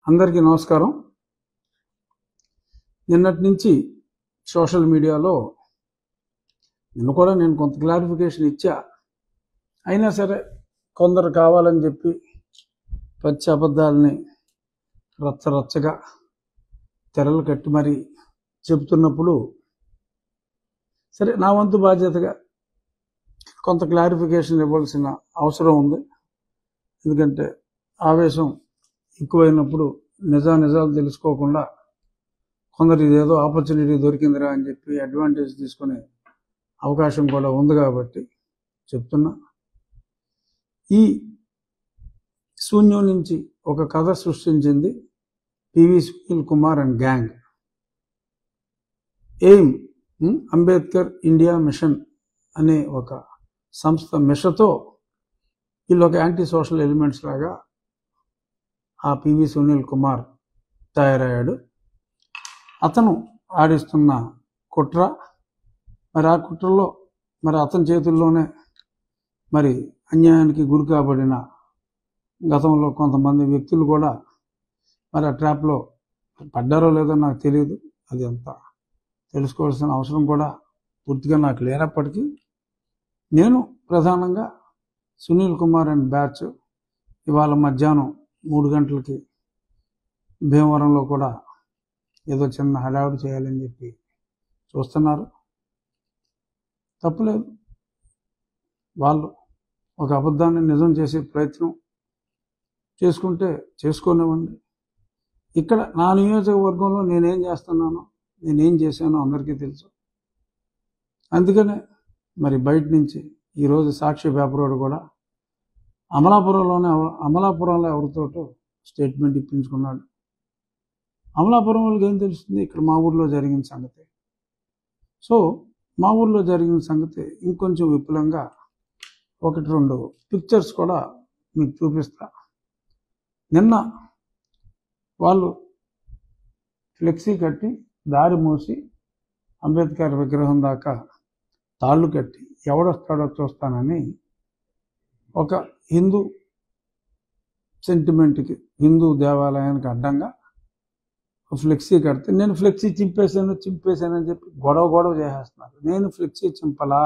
అందరికీ నమస్కారం. నిన్నటి నుంచి సోషల్ మీడియాలో నిన్న కూడా నేను కొంత క్లారిఫికేషన్ ఇచ్చా. అయినా సరే కొందరు కావాలని చెప్పి పచ్చి అబద్ధాలని రచ్చరచ్చగా తెరలు కట్టి మరీ చెబుతున్నప్పుడు సరే నా వంతు బాధ్యతగా కొంత క్లారిఫికేషన్ ఇవ్వాల్సిన అవసరం ఉంది. ఎందుకంటే ఆవేశం ఎక్కువైనప్పుడు నిజాలు తెలుసుకోకుండా కొందరు ఇదేదో ఆపర్చునిటీ దొరికిందిరా అని చెప్పి అడ్వాంటేజ్ తీసుకునే అవకాశం కూడా ఉంది కాబట్టి చెప్తున్నా. ఈ శూన్యం నుంచి ఒక కథ సృష్టించింది PV Sunil Kumar and gang. Aim Ambedkar India mission అనే ఒక సంస్థ మిషతో వీళ్ళు ఒక యాంటీ సోషల్ ఎలిమెంట్స్ లాగా ఆ పివి సునీల్ కుమార్ తయారయ్యాడు. అతను ఆడిస్తున్న కుట్ర, మరి ఆ కుట్రలో మరి అతని చేతుల్లోనే మరి అన్యాయానికి గురి కాబడిన గతంలో కొంతమంది వ్యక్తులు కూడా మరి ఆ ట్రాప్లో పడ్డారో లేదో నాకు తెలియదు. అది అంత తెలుసుకోవాల్సిన అవసరం కూడా పూర్తిగా నాకు లేనప్పటికీ నేను ప్రధానంగా సునీల్ కుమార్ అండ్ బ్యాచ్ ఇవాళ మధ్యాహ్నం 3 గంటలకి భీమవరంలో కూడా ఏదో చిన్న హడావుడి చేయాలని చెప్పి చూస్తున్నారు. తప్పులేదు, వాళ్ళు ఒక అబద్ధాన్ని నిజం చేసే ప్రయత్నం చేసుకుంటే చేసుకోనివ్వండి. ఇక్కడ నా నియోజకవర్గంలో నేనేం చేస్తున్నానో నేనేం చేశానో అందరికీ తెలుసు. అందుకనే మరి బయట నుంచి ఈరోజు సాక్షి పేపర్ వాడు కూడా అమలాపురంలో ఎవరితోటో స్టేట్మెంట్ ఇప్పించుకున్నాడు. అమలాపురం వాళ్ళకి ఏం తెలుస్తుంది ఇక్కడ మా ఊర్లో జరిగిన సంగతి. సో మా ఊర్లో జరిగిన సంగతి ఇంకొంచెం విపులంగా 1-2 పిక్చర్స్ కూడా మీకు చూపిస్తా. నిన్న వాళ్ళు ఫ్లెక్సీ కట్టి దారి మూసి అంబేద్కర్ విగ్రహం దాకా తాళ్ళు కట్టి ఎవడొస్తాడో చూస్తానని ఒక హిందూ సెంటిమెంట్కి, హిందూ దేవాలయానికి అడ్డంగా ఫ్లెక్సీ కడితే నేను ఫ్లెక్సీ చింపేశానని చెప్పి గొడవ చేసేస్తున్నారు. నేను ఫ్లెక్సీ చింపలా,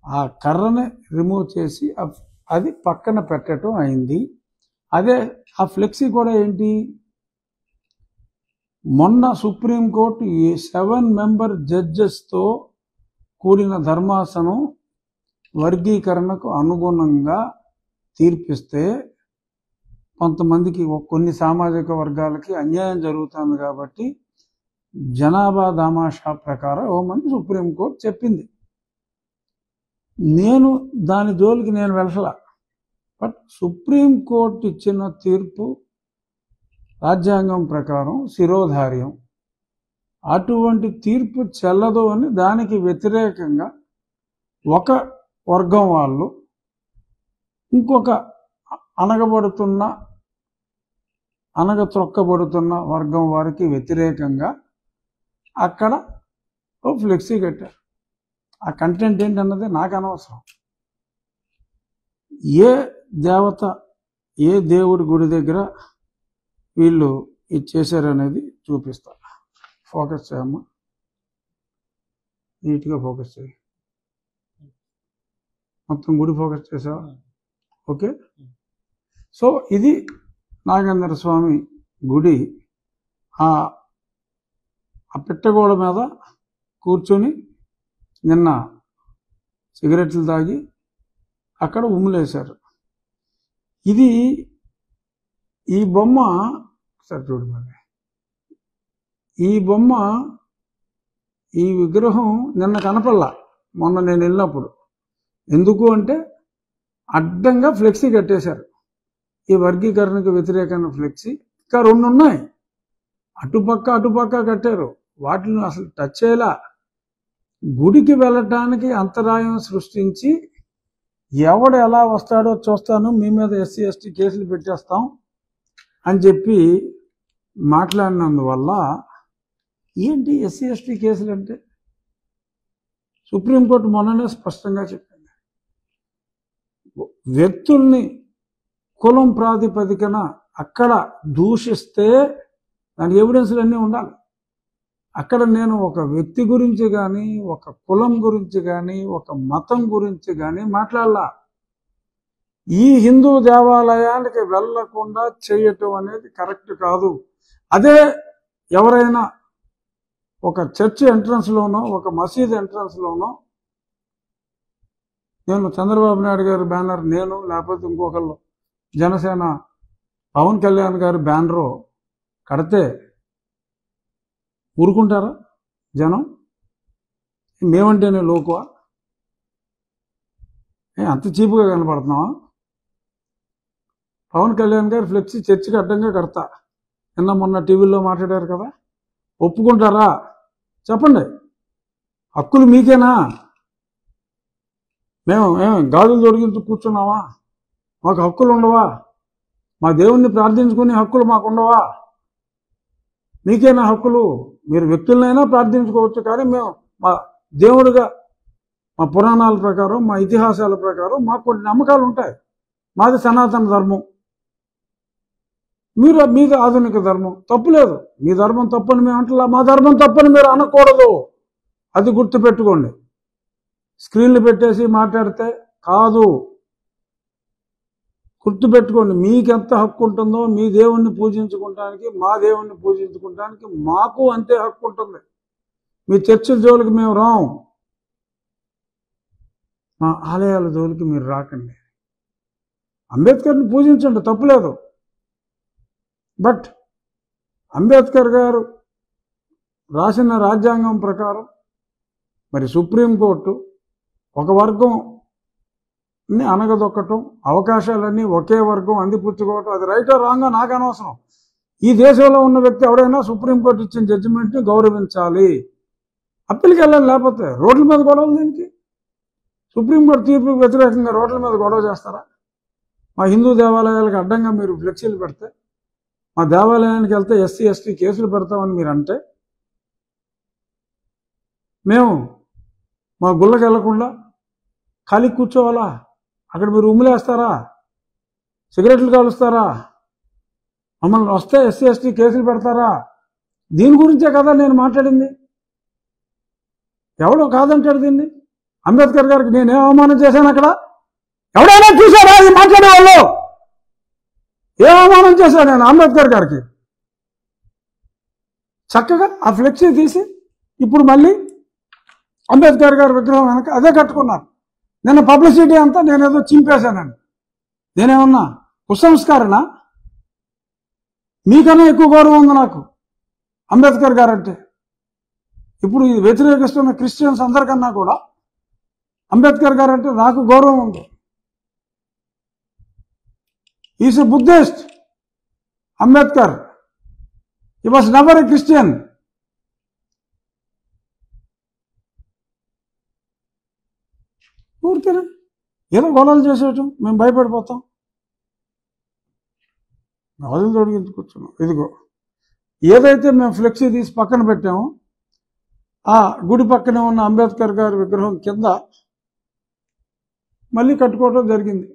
ఆ కర్రని రిమూవ్ చేసి అది పక్కన పెట్టడం అయింది. అదే ఆ ఫ్లెక్సీ కూడా ఏంటి, మొన్న సుప్రీంకోర్టు 7 మెంబర్ జడ్జెస్తో కూడిన ధర్మాసనం వర్గీకరణకు అనుగుణంగా తీర్పిస్తే కొంతమందికి కొన్ని సామాజిక వర్గాలకి అన్యాయం జరుగుతుంది కాబట్టి జనాభా దామాషా ప్రకారం ఇవ్వమని సుప్రీంకోర్టు చెప్పింది. నేను దాని జోలికి నేను వెళ్ళలా. బట్ సుప్రీంకోర్టు ఇచ్చిన తీర్పు రాజ్యాంగం ప్రకారం శిరోధార్యం. అటువంటి తీర్పు చెల్లదు అని దానికి వ్యతిరేకంగా ఒక వర్గం వాళ్ళు ఇంకొక అనగత్రొక్కబడుతున్న వర్గం వారికి వ్యతిరేకంగా అక్కడ ఓ ఫ్లెక్సీ కట్టారు. ఆ కంటెంట్ ఏంటన్నది నాకు అనవసరం. ఏ దేవత, ఏ దేవుడి గుడి దగ్గర వీళ్ళు ఇది చేశారనేది చూపిస్తా. ఫోకస్ చేయమ్మా, నీట్గా ఫోకస్ చేయి. మొత్తం గుడి ఫోకస్ చేసావా? ఓకే. సో ఇది నాగేంద్ర స్వామి గుడి. ఆ పెట్టగోడ మీద కూర్చొని నిన్న సిగరెట్లు తాగి అక్కడ ఉమ్ములేశారు. ఇది ఈ బొమ్మ సరే చూడు, మరి ఈ బొమ్మ, ఈ విగ్రహం నిన్న కనపల్లా మొన్న నేను వెళ్ళినప్పుడు. ఎందుకు అంటే అడ్డంగా ఫ్లెక్సీ కట్టేశారు. ఈ వర్గీకరణకు వ్యతిరేకమైన ఫ్లెక్సీ ఇంకా 2 ఉన్నాయి. అటుపక్క కట్టారు. వాటిని అసలు టచ్ చేయలా. గుడికి వెళ్ళటానికి అంతరాయం సృష్టించి ఎవడు ఎలా వస్తాడో చూస్తాను, మీ మీద SC ST కేసులు పెట్టేస్తాం అని చెప్పి మాట్లాడినందువల్ల ఏంటి SC ST కేసులు అంటే సుప్రీంకోర్టు మొన్ననే స్పష్టంగా చెప్పింది. వ్యక్తుల్ని కులం ప్రాతిపదికన అక్కడ దూషిస్తే దానికి ఎవిడెన్స్లు అన్నీ ఉండాలి. అక్కడ నేను ఒక వ్యక్తి గురించి కానీ, ఒక కులం గురించి కానీ, ఒక మతం గురించి కానీ మాట్లాడలా. ఈ హిందూ దేవాలయానికి వెళ్లకుండా చేయటం అనేది కరెక్ట్ కాదు. అదే ఎవరైనా ఒక చర్చ్ ఎంట్రన్స్లోనో, ఒక మసీద్ ఎంట్రన్స్లోనో నేను చంద్రబాబు నాయుడు గారి బ్యానర్, నేను లేకపోతే ఇంకొకళ్ళు జనసేన పవన్ కళ్యాణ్ గారి బ్యానరు కడితే ఊరుకుంటారా జనం? మేమంటేనే లోకువా? అంత చీపుగా కనపడుతున్నావా? పవన్ కళ్యాణ్ గారు ఫ్లెక్సీ చర్చికి అడ్డంగా కడతా నిన్న మొన్న టీవీలో మాట్లాడారు కదా, ఒప్పుకుంటారా చెప్పండి? హక్కులు మీకేనా? మేము గాజులు తొడిగించు కూర్చున్నావా? మాకు హక్కులు ఉండవా? మా దేవుణ్ణి ప్రార్థించుకునే హక్కులు మాకు ఉండవా? మీకేనా హక్కులు? మీరు వ్యక్తులనైనా ప్రార్థించుకోవచ్చు, కానీ మేము మా దేవుడిగా మా పురాణాల ప్రకారం, మా ఇతిహాసాల ప్రకారం మాకు కొన్ని నమ్మకాలు ఉంటాయి. మాది సనాతన ధర్మం, మీది ఆధునిక ధర్మం. తప్పులేదు, మీ ధర్మం తప్పని మేము అంటలా, మా ధర్మం తప్పని మీరు అనకూడదు. అది గుర్తుపెట్టుకోండి. స్క్రీన్లు పెట్టేసి మాట్లాడితే కాదు, గుర్తుపెట్టుకోండి. మీకెంత హక్కు ఉంటుందో మీ దేవుణ్ణి పూజించుకుంటానికి, మా దేవుణ్ణి పూజించుకుంటానికి మాకు అంతే హక్కు ఉంటుంది. మీ చర్చిల జోలికి మేము రాం, మా ఆలయాల జోలికి మీరు రాకండి. అంబేద్కర్ని పూజించండి, తప్పులేదు. బట్ అంబేద్కర్ గారు రాసిన రాజ్యాంగం ప్రకారం మరి సుప్రీంకోర్టు ఒక వర్గంని అనగదొక్కటం, అవకాశాలన్నీ ఒకే వర్గం అందిపుచ్చుకోవటం, అది రైటో రాంగో నాకు అనవసరం. ఈ దేశంలో ఉన్న వ్యక్తి ఎవడైనా సుప్రీంకోర్టు ఇచ్చిన జడ్జిమెంట్ని గౌరవించాలి. అప్పీల్కి వెళ్ళాలి, లేకపోతే రోడ్ల మీద గొడవలు దేనికి? సుప్రీంకోర్టు తీర్పుకు వ్యతిరేకంగా రోడ్ల మీద గొడవ చేస్తారా? మా హిందూ దేవాలయాలకు అడ్డంగా మీరు ఫ్లెక్సీలు పెడితే, మా దేవాలయానికి వెళ్తే ఎస్సీ ఎస్టీ కేసులు పెడతామని మీరు అంటే, మేము మా గుళ్ళకి వెళ్లకుండా ఖాళీ కూర్చోవాలా? అక్కడ మీరు ఉమ్ములేస్తారా? సిగరెట్లు కాలుస్తారా? మమ్మల్ని వస్తే ఎస్సీ ఎస్టీ కేసులు పెడతారా? దీని గురించే కదా నేను మాట్లాడింది. ఎవడో కాదంటాడు దీన్ని. అంబేద్కర్ గారికి నేనేం అవమానం చేశాను అక్కడ? ఎవడైనా చూసారా ఇది మాట్లాడే వాళ్ళు? ఏ అవమానం చేశాను నేను అంబేద్కర్ గారికి? చక్కగా ఆ ఫ్లెక్సీ తీసి ఇప్పుడు మళ్ళీ అంబేద్కర్ గారి విగ్రహం వెనక అదే కట్టుకున్నారు. నిన్న పబ్లిసిటీ అంతా నేనేదో చింపేశానని. నేనేమన్నా కుసంస్కారణ? మీకన్నా ఎక్కువ గౌరవం ఉంది నాకు అంబేద్కర్ గారు అంటే. ఇప్పుడు ఇది వ్యతిరేకిస్తున్న క్రిస్టియన్స్ అందరికన్నా కూడా అంబేద్కర్ గారు అంటే నాకు గౌరవం ఉంది. Is a Buddhist. Ambedkar he was never a Christian. ఊరికేనా ఏదో గొడవలు చేసేయటం, మేము భయపడిపోతాం. గాజులు తొడిగించుకొచ్చున్నాం. ఇదిగో ఏదైతే మేము ఫ్లెక్సీ తీసి పక్కన పెట్టామో ఆ గుడి పక్కనే ఉన్న అంబేద్కర్ గారి విగ్రహం కింద మళ్ళీ కట్టుకోవడం జరిగింది.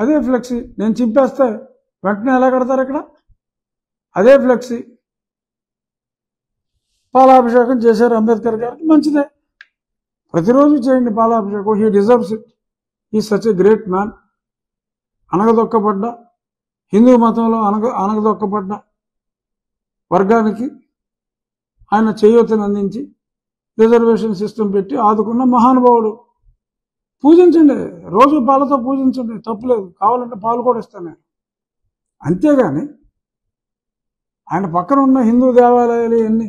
అదే ఫ్లెక్సీ నేను చింపేస్తే వెంటనే ఎలా కడతారు ఇక్కడ? అదే ఫ్లెక్సీ. పాలాభిషేకం చేశారు అంబేద్కర్ గారికి, మంచిదే. ప్రతిరోజు చేయండి పాలాభిషేకం. He deserves it. He such a great man. అనగదొక్కబడ్డ హిందూ మతంలో అనగదొక్కబడ్డ వర్గానికి ఆయన చేయూతను అందించి రిజర్వేషన్ సిస్టమ్ పెట్టి ఆదుకున్న మహానుభావుడు. పూజించండి, రోజు పాలతో పూజించండి, తప్పులేదు. కావాలంటే పాలు కూడా ఇస్తాను నేను. అంతేగాని ఆయన పక్కన ఉన్న హిందూ దేవాలయాలు ఎన్ని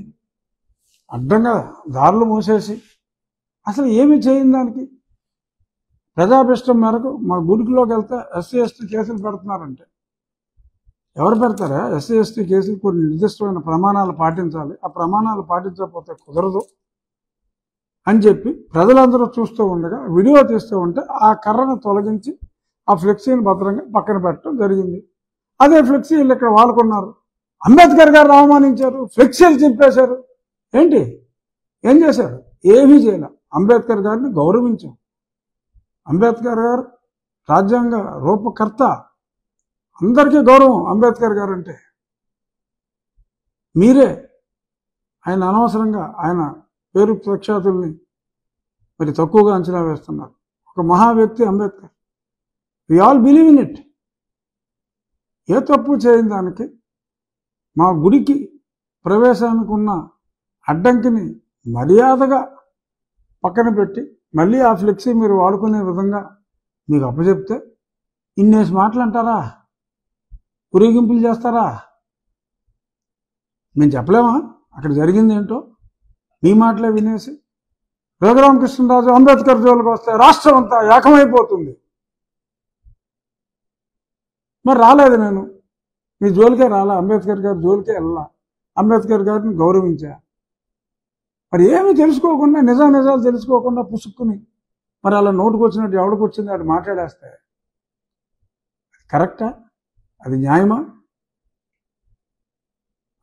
అడ్డంగా దారులు మూసేసి అసలు ఏమి చేయని దానికి ప్రజాభిష్టం మేరకు మా గుడికిలోకి వెళ్తే ఎస్సీ ఎస్టీ కేసులు పెడుతున్నారంటే ఎవరు పెడతారా? ఎస్సీ ఎస్టీ కేసులు కొన్ని నిర్దిష్టమైన ప్రమాణాలు పాటించాలి, ఆ ప్రమాణాలు పాటించకపోతే కుదరదు అని చెప్పి ప్రజలందరూ చూస్తూ ఉండగా వీడియో తీస్తూ ఉంటే ఆ కర్రను తొలగించి ఆ ఫ్లెక్సీని భద్రంగా పక్కన పెట్టడం జరిగింది. అదే ఫ్లెక్సీ వీళ్ళు ఇక్కడ వాడుకున్నారు. అంబేద్కర్ గారు అవమానించారు, ఫ్లెక్సీలు చింపేశారు. ఏంటి ఏం చేశారు? ఏమీ చేయాల. అంబేద్కర్ గారిని గౌరవించాం. అంబేద్కర్ గారు రాజ్యాంగ రూపకర్త, అందరికీ గౌరవం అంబేద్కర్ గారు అంటే. మీరే ఆయన అనవసరంగా ఆయన పేరు ప్రఖ్యాతుల్ని మరి తక్కువగా అంచనా వేస్తున్నారు. ఒక మహా వ్యక్తి Ambedkar. We all believe in it. ఏ తప్పు చేయని దానికి మా గుడికి ప్రవేశానికి ఉన్న అడ్డంకిని మర్యాదగా పక్కన పెట్టి మళ్ళీ ఆ ఫ్లెక్సీ మీరు వాడుకునే విధంగా మీకు అప్పచెప్తే ఇన్నేసి మాటలు అంటారా? ఊరేగింపులు చేస్తారా? మేము చెప్పలేమా అక్కడ జరిగింది ఏంటో? మీ మాటలే వినేసి రఘురామకృష్ణరాజు అంబేద్కర్ జోలికి వస్తే రాష్ట్రం అంతా ఏకమైపోతుంది. మరి రాలేదు, నేను మీ జోలికే రాలా, అంబేద్కర్ గారి జోలికే వెళ్ళా, అంబేద్కర్ గారిని గౌరవించా. మరి ఏమి తెలుసుకోకుండా, నిజాలు తెలుసుకోకుండా పుసుక్కుని మరి అలా నోటుకు వచ్చినట్టు ఎవడికి వచ్చింది అటు మాట్లాడేస్తే కరెక్టా? అది న్యాయమా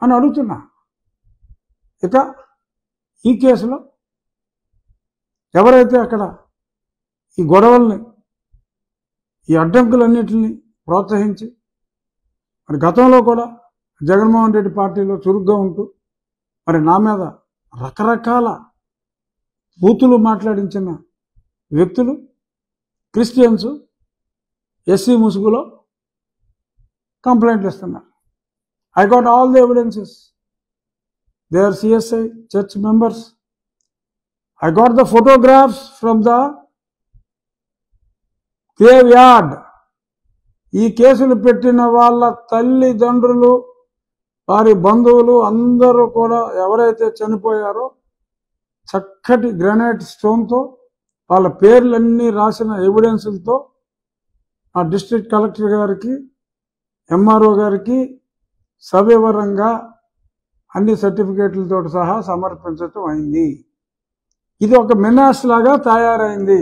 అని అడుగుతున్నా. ఇక ఈ కేసులో ఎవరైతే అక్కడ ఈ గొడవల్ని, ఈ అడ్డంకులన్నిటిని ప్రోత్సహించి మరి గతంలో కూడా జగన్మోహన్ రెడ్డి పార్టీలో చురుగ్గా ఉంటూ మరి నా మీద రకరకాల బూతులు మాట్లాడించిన వ్యక్తులు క్రిస్టియన్స్ ఎస్సీ ముసుగులో కంప్లైంట్లు ఇస్తున్నారు. I got all the evidences. They are CSI church members. I got the photographs from the graveyard. ఈ కేసులు పెట్టిన వాళ్ళ తల్లిదండ్రులు, వారి బంధువులు అందరూ కూడా ఎవరైతే చనిపోయారో చక్కటి గ్రానైట్ స్టోన్తో వాళ్ళ పేర్లన్నీ రాసిన ఎవిడెన్సులతో ఆ డిస్ట్రిక్ట్ కలెక్టర్ గారికి, ఎంఆర్ఓ గారికి సవివరంగా అన్ని సర్టిఫికేట్లతో సహా సమర్పించటం అయింది. ఇది ఒక మెనాస్ లాగా తయారైంది.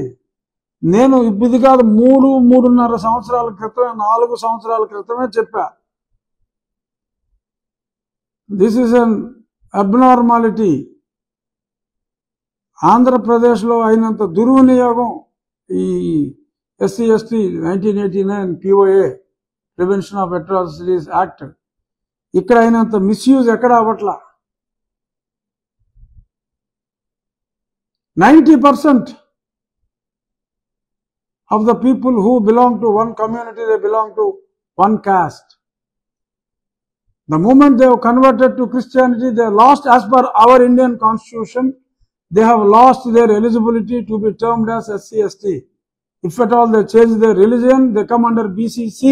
నేను ఇది కాదు, 3.5 సంవత్సరాల క్రితమే, 4 సంవత్సరాల క్రితమే చెప్పా, దిస్ ఈజ్ అన్ అబ్నార్మాలిటీ. ఆంధ్రప్రదేశ్లో అయినంత దుర్వినియోగం ఈ SC ST 1989 POA prevention of atrocities act ఇక్కడ అయినంత మిస్యూజ్ ఎక్కడ అవ్వట్లా. 90% of the people who belong to one community, they belong to one caste. The moment they have converted to Christianity, they have lost, as per our Indian constitution, they have lost their eligibility to be termed as SC/ST. If at all they change their religion, they come under BCC.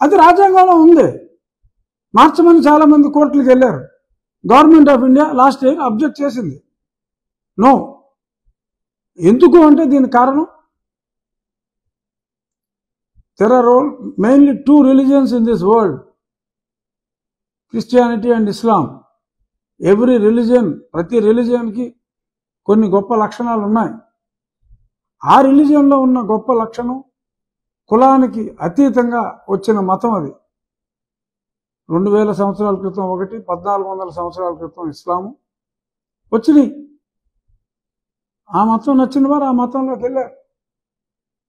అది రాజ్యాంగంలో ఉంది. మార్చమని చాలా మంది కోర్టులకు వెళ్ళారు. Government of India last year object చేసింది. No. ఎందుకు అంటే దీని కారణం, there are mainly 2 religions in this world, Christianity and Islam. Every religion, ప్రతి రిలీజియన్కి కొన్ని గొప్ప లక్షణాలు ఉన్నాయి. ఆ రిలీజియన్లో ఉన్న గొప్ప లక్షణం కులానికి అతీతంగా వచ్చిన మతం. అది 2000 సంవత్సరాల క్రితం ఒకటి, 1400 సంవత్సరాల క్రితం ఇస్లాము వచ్చినాయి. ఆ మతం నచ్చిన వారు ఆ మతంలోకి వెళ్ళారు.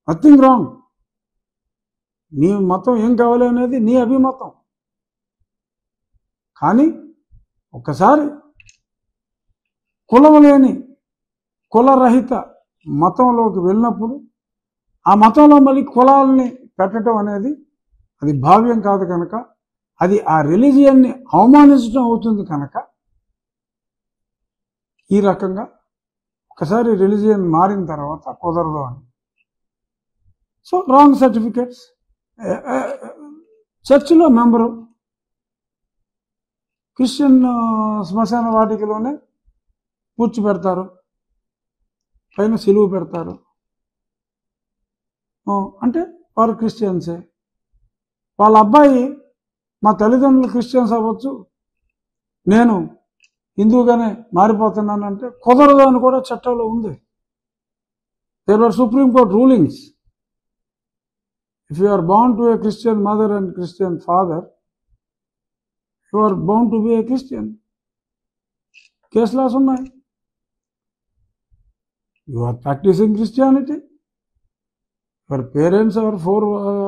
Nothing wrong. నీ మతం ఏం కావాలి అనేది నీ అభిమతం. కానీ ఒక్కసారి కులం లేని, కులరహిత మతంలోకి వెళ్ళినప్పుడు ఆ మతంలో మళ్ళీ కులాలని పెట్టడం అనేది అది భావ్యం కాదు కనుక, అది ఆ రిలీజియన్ని అవమానించడం అవుతుంది కనుక ఈ రకంగా ఒకసారి రిలీజియన్ మారిన తర్వాత కుదరదు అని. So wrong certificates. చర్చిలో మెంబరు క్రిస్టియన్ శ్మశాన వాటికలోనే కూర్చోబెడతారు, పైన సిలువ పెడతారు. అంటే వారు క్రిస్టియన్సే. వాళ్ళ అబ్బాయి మా తల్లిదండ్రులు క్రిస్టియన్స్ అవ్వచ్చు, నేను హిందూగానే మారిపోతున్నానంటే కుదరదు అని కూడా చట్టంలో ఉంది. There are Supreme Court rulings. If you are bound to a Christian mother and Christian father, you are bound to be a Christian. Case laws ఉన్నాయి. You are practicing Christianity. Your parents or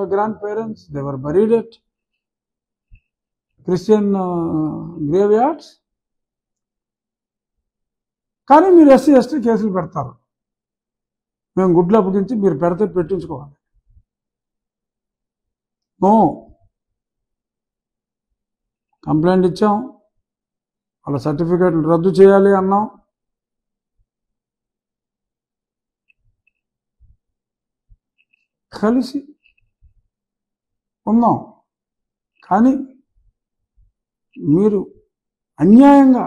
grandparents, they were buried at Christian graveyards. కానీ మీరు SC ST కేసులు పెడతారు. మేము గుడ్లు అప్పగించి మీరు పెడితే పెట్టించుకోవాలి. నో, కంప్లైంట్ ఇచ్చాం, వాళ్ళ సర్టిఫికేట్లు రద్దు చేయాలి అన్నాం. కలిసి ఉన్నాం. కానీ మీరు అన్యాయంగా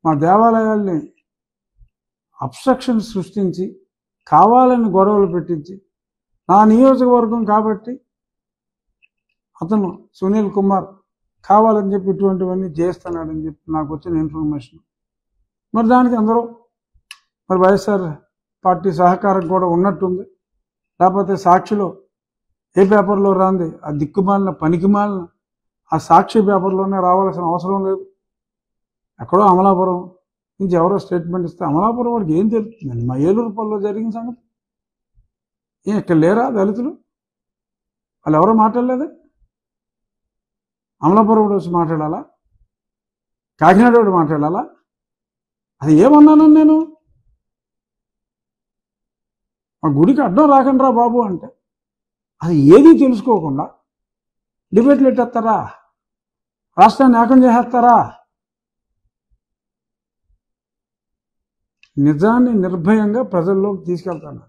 మా దేవాలయాల్ని అబ్స్ట్రక్షన్ సృష్టించి కావాలని గొడవలు పెట్టించి, నా నియోజకవర్గం కాబట్టి అతను సునీల్ కుమార్ కావాలని చెప్పి ఇటువంటివన్నీ చేస్తున్నాడని చెప్పి నాకు వచ్చిన ఇన్ఫర్మేషన్. మరి దానికి అందరూ మరి వైఎస్ఆర్ పార్టీ సహకారం కూడా ఉన్నట్టుంది. లేకపోతే సాక్షిలో ఏ పేపర్లో రాంది ఆ దిక్కుమాలిన పనికిమాలిన ఆ సాక్షి పేపర్లోనే రావాల్సిన అవసరం లేదు. ఎక్కడో అమలాపురం నుంచి ఎవరో స్టేట్మెంట్ ఇస్తే అమలాపురం వాడికి ఏం తెలుస్తుంది? మా ఏలూరుపల్లిలో జరిగిన సంగతి ఇక్కడ లేరా దళితులు? వాళ్ళు ఎవరో మాట్లాడలేదే. అమలాపురం వాడు వచ్చి మాట్లాడాలా? కాకినాడ వాడు మాట్లాడాలా? అది ఏమన్నానని నేను? మా గుడికి అడ్డం రాకండి రా బాబు అంటే అది ఏదీ తెలుసుకోకుండా డిబేట్లు పెట్టేస్తారా? రాష్ట్రాన్ని ఏకం చేసేస్తారా? నిజాన్ని నిర్భయంగా ప్రజల్లోకి తీసుకెళ్తాను.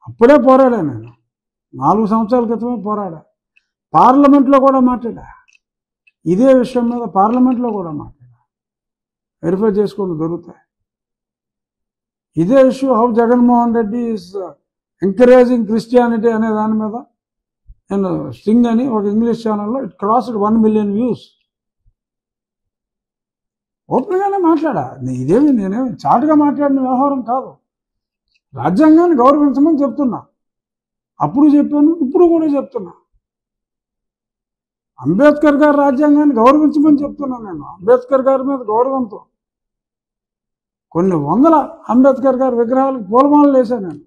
అప్పుడే పోరాడా నేను. 4 సంవత్సరాల క్రితమే పోరాడా. పార్లమెంట్లో కూడా మాట్లాడా. ఇదే విషయం మీద పార్లమెంట్లో కూడా మాట్లాడా. వెరిఫై చేసుకొని దొరుకుతాయి. ఇదే issue how Jaganmohan Reddy is encouraging Christianity అనే దాని మీద నేను స్టింగ్ అని ఒక ఇంగ్లీష్ ఛానల్లో ఇట్ క్రాస్డ్ 1 మిలియన్ వ్యూస్. ఓపెన్గానే మాట్లాడా. నేనేమి చాటుగా మాట్లాడిన వ్యవహారం కాదు. రాజ్యాంగాన్ని గౌరవించమని చెప్తున్నా. అప్పుడు చెప్పాను, ఇప్పుడు కూడా చెప్తున్నా. అంబేద్కర్ గారి రాజ్యాంగాన్ని గౌరవించమని చెప్తున్నా. నేను అంబేద్కర్ గారి మీద గౌరవంతో కొన్ని వందల అంబేద్కర్ గారి విగ్రహాలకు పూలమాలలు వేశాను నేను.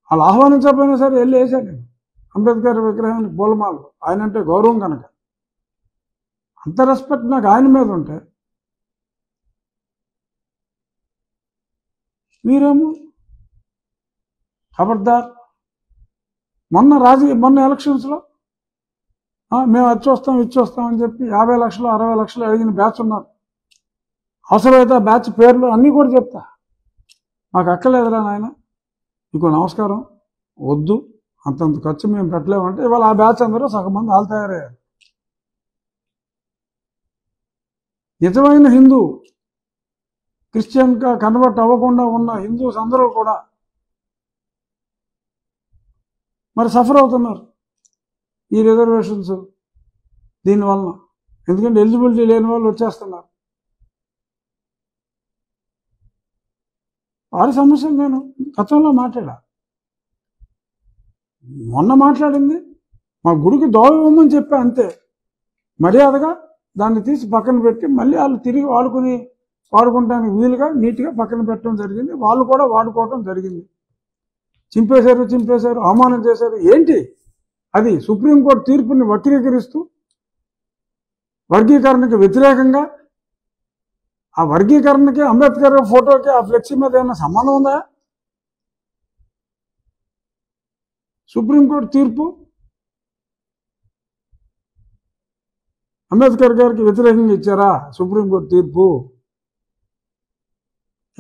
వాళ్ళు ఆహ్వానించకపోయినా సరే వెళ్ళి వేశాను నేను అంబేద్కర్ విగ్రహానికి పూలమాలలు. ఆయన అంటే గౌరవం కనుక. అంత రెస్పెక్ట్ నాకు ఆయన మీద ఉంటే మీరేమో ఖబర్దార్. మొన్న ఎలక్షన్స్లో మేము అది చూస్తాం ఇది చూస్తామని చెప్పి 50 లక్షలు 60 లక్షలు అడిగిన బ్యాచ్ ఉన్నారు. అవసరమైతే ఆ బ్యాచ్ పేర్లు అన్నీ కూడా చెప్తా. మాకు అక్కర్లేదురా నాయన, నీకు నమస్కారం, వద్దు, అంతంత ఖర్చు మేము పెట్టలేమంటే ఇవాళ ఆ బ్యాచ్ అందరూ సగం మంది వాళ్ళు తయారయ్యారు. నిజమైన హిందూ క్రిస్టియన్గా కన్వర్ట్ అవ్వకుండా ఉన్న హిందూస్ అందరూ కూడా మరి సఫర్ అవుతున్నారు ఈ రిజర్వేషన్స్ దీనివలన. ఎందుకంటే ఎలిజిబిలిటీ లేని వాళ్ళు వచ్చేస్తున్నారు. వారి సమస్యలు నేను గతంలో మాట్లాడా. మొన్న మాట్లాడింది మా గుడికి దోవ ఇవ్వమని చెప్పా, అంతే. మర్యాదగా దాన్ని తీసి పక్కన పెట్టి మళ్ళీ వాళ్ళు తిరిగి వాడుకోవడానికి వీలుగా నీట్గా పక్కన పెట్టడం జరిగింది. వాళ్ళు కూడా వాడుకోవడం జరిగింది. చింపేశారు, అవమానం చేశారు. ఏంటి అది? సుప్రీంకోర్టు తీర్పుని వక్రీకరిస్తూ వర్గీకరణకి వ్యతిరేకంగా, ఆ వర్గీకరణకి అంబేద్కర్ ఫోటోకి ఆ ఫ్లెక్సీ మీద ఏమైనా సంబంధం ఉందా? సుప్రీంకోర్టు తీర్పు అంబేద్కర్ గారికి వ్యతిరేకంగా ఇచ్చారా? సుప్రీంకోర్టు తీర్పు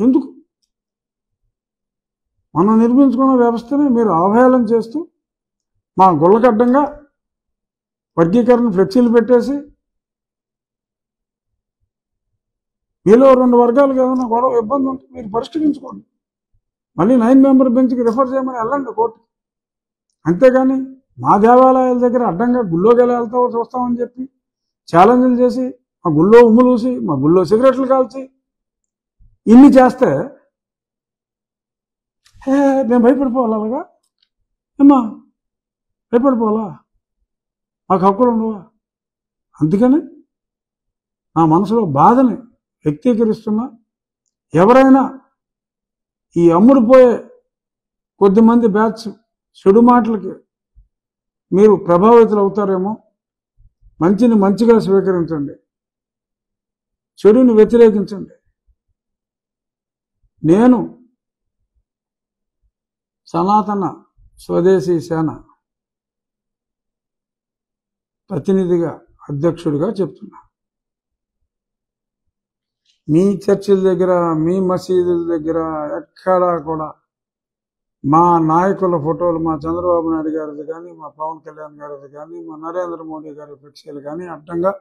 ఎందుకు? మనం నిర్మించుకున్న వ్యవస్థని మీరు అవహేళన చేస్తూ మా గుళ్ళకడ్డంగా వర్గీకరణ ఫ్లెక్సీలు పెట్టేసి మీలో 2 వర్గాలకు ఏదైనా గొడవ ఇబ్బంది ఉంటే మీరు పరిష్కరించుకోండి. మళ్ళీ 9 మెంబర్ బెంచ్కి రిఫర్ చేయమని వెళ్ళండి కోర్టు. అంతేగాని మా దేవాలయాల దగ్గర అడ్డంగా గుళ్ళోకి ఎలా వెళ్తావో చూస్తామని చెప్పి ఛాలెంజ్లు చేసి మా గుళ్ళో ఉమ్ములూసి మా గుళ్ళో సిగరెట్లు కాల్చి ఇన్ని చేస్తే మేము భయపడిపోవాలి. అలాగా ఏమ్మా భయపడిపోవాలా? మాకు హక్కులు ఉండవా? అందుకని నా మనసులో బాధని వ్యక్తీకరిస్తున్నా. ఎవరైనా ఈ అమ్ముడుపోయే కొద్దిమంది బ్యాచ్ చెడు మాటలకి మీరు ప్రభావితులు అవుతారేమో. మంచిని మంచిగా స్వీకరించండి, చెడుని వ్యతిరేకించండి. నేను సనాతన స్వదేశీ సేన ప్రతినిధిగా, అధ్యక్షుడిగా చెప్తున్నా. మీ చర్చిల దగ్గర, మీ మసీదుల దగ్గర ఎక్కడా కూడా మా నాయకుల ఫోటోలు, మా చంద్రబాబు నాయుడు గారిది కానీ, మా పవన్ కళ్యాణ్ గారిది కానీ, మా నరేంద్ర మోడీ గారి ఫ్లెక్సీలు కానీ అడ్డంగా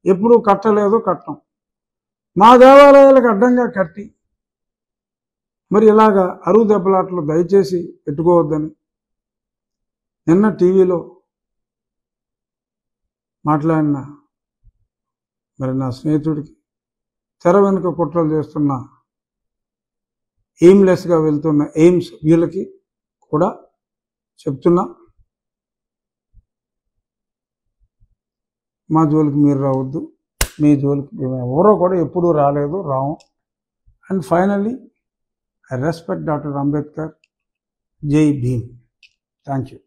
ఎప్పుడూ కట్టలేదు, కట్టం. మా దేవాలయాలకు అడ్డంగా కట్టి మరి ఇలాగా అరువు దెబ్బలాట్లు దయచేసి పెట్టుకోవద్దని నిన్న టీవీలో మాట్లాడిన మరి నా స్నేహితుడికి, తెర వెనుక కుట్రలు చేస్తున్న, ఎయిమ్లెస్గా వెళ్తున్న ఎయిమ్స్ వీళ్ళకి కూడా చెప్తున్నా, మా జోలికి మీరు రావద్దు, మీ జోలికి మేము ఎవరో కూడా ఎప్పుడూ రాలేదు, రాము. And finally I respect Dr. Ambedkar. Jai Bhim. Thank you.